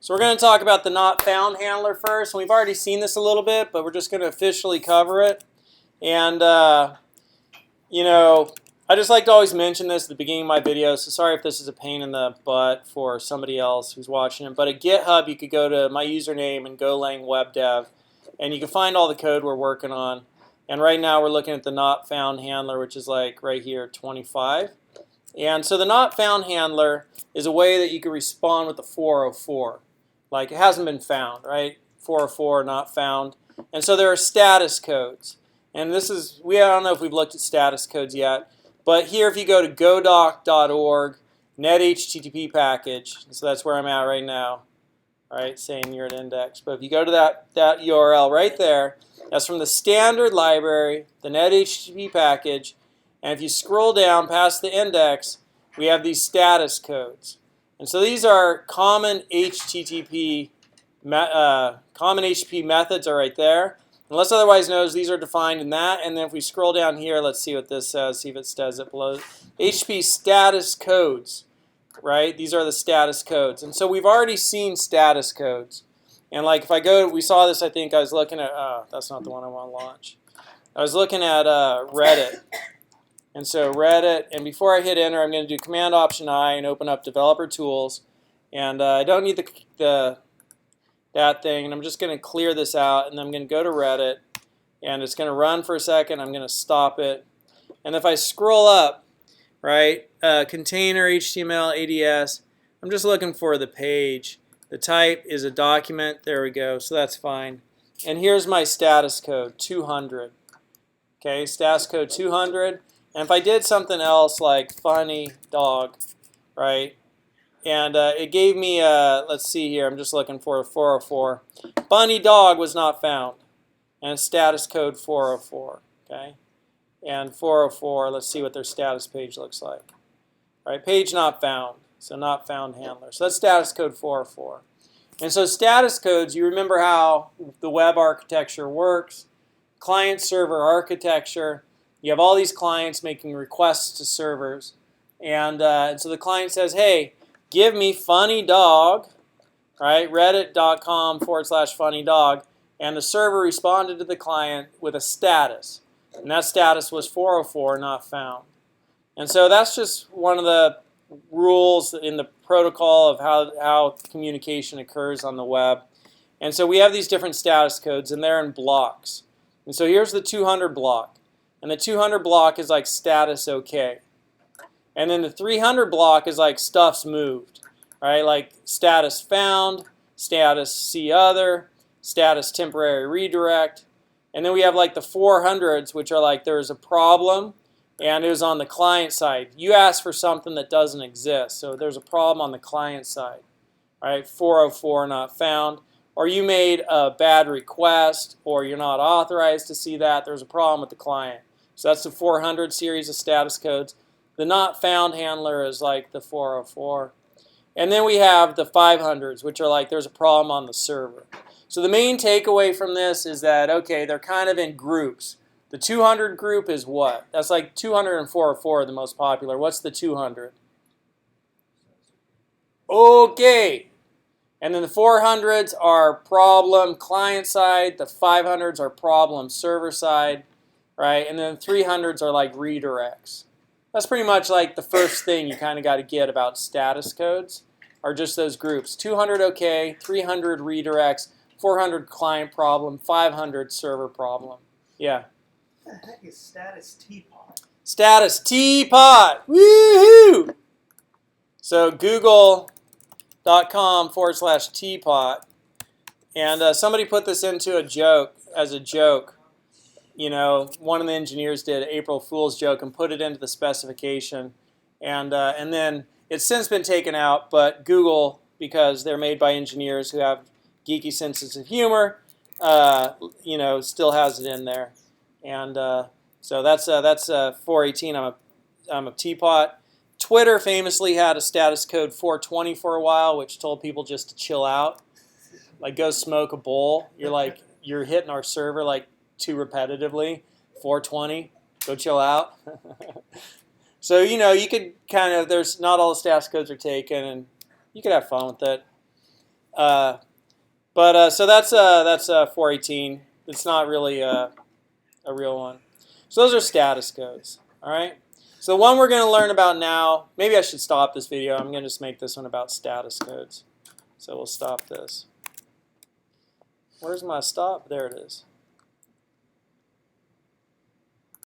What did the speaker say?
So we're going to talk about the not found handler first. We've already seen this a little bit, but we're just going to officially cover it. And, you know, I just like to always mention this at the beginning of my videos, so sorry if this is a pain in the butt for somebody else who's watching it. But at GitHub, you could go to my username and Golang Web Dev, and you can find all the code we're working on. And right now we're looking at the not found handler, which is like right here, 25. And so the not found handler is a way that you can respond with the 404. Like it hasn't been found, right? 404 not found. And so there are status codes. And this is, I don't know if we've looked at status codes yet, but here if you go to godoc.org, net HTTP package, so that's where I'm at right now, right, saying you're at index. But if you go to that URL right there, that's from the standard library, the net HTTP package, and if you scroll down past the index, we have these status codes. And so these are common HTTP methods are right there. Unless otherwise knows, these are defined in that. And then if we scroll down here, let's see what this says, see if it says it below. HTTP status codes, right? These are the status codes. And so we've already seen status codes. And like if I go, we saw this, I think I was looking at, that's not the one I want to launch. I was looking at Reddit. And so Reddit, and before I hit enter, I'm going to do Command Option I and open up Developer Tools. And I don't need that thing, and I'm just going to clear this out, and I'm going to go to Reddit, and it's going to run for a second. I'm going to stop it. And if I scroll up, right, container, HTML, ADS, I'm just looking for the page. The type is a document. There we go, so that's fine. And here's my status code, 200. Okay, status code 200. And if I did something else like funny dog, right, and it gave me, let's see here, I'm just looking for a 404. Funny dog was not found, and status code 404, okay? And 404, let's see what their status page looks like. All right, page not found, so not found handler. So that's status code 404. And so status codes, you remember how the web architecture works, client-server architecture. You have all these clients making requests to servers, and so the client says, hey, give me funny dog, right? Reddit.com/funny dog, and the server responded to the client with a status, and that status was 404, not found. And so that's just one of the rules in the protocol of how communication occurs on the web. And so we have these different status codes, and they're in blocks. And so here's the 200 block. And the 200 block is like status OK. And then the 300 block is like stuff's moved, right? Like status found, status see other, status temporary redirect. And then we have like the 400s, which are like there's a problem and it was on the client side. You asked for something that doesn't exist, so there's a problem on the client side, right? 404 not found. Or you made a bad request, or you're not authorized to see that. There's a problem with the client. So that's the 400 series of status codes. The not found handler is like the 404. And then we have the 500s, which are like there's a problem on the server. So the main takeaway from this is that, okay, they're kind of in groups. The 200 group is what? That's like 200 and 404 are the most popular. What's the 200? Okay. And then the 400s are problem client side. The 500s are problem server side, right? And then the 300s are like redirects. That's pretty much like the first thing you kind of got to get about status codes are just those groups. 200 OK, 300 redirects, 400 client problem, 500 server problem. Yeah? What the heck is status teapot? Status teapot! Woohoo! So google.com/teapot. And somebody put this into a joke, as a joke. You know, one of the engineers did April Fool's joke and put it into the specification. And then it's since been taken out, but Google, because they're made by engineers who have geeky senses of humor, you know, still has it in there. And so that's 418. I'm a teapot. Twitter famously had a status code 420 for a while, which told people just to chill out, like go smoke a bowl. You're hitting our server like too repetitively. 420, go chill out. So you know you could kind of there's not all the status codes are taken, and you could have fun with it. So that's 418. It's not really a real one. So those are status codes. All right. So the one we're going to learn about now, maybe I should stop this video. I'm going to just make this one about status codes. So we'll stop this. Where's my stop? There it is.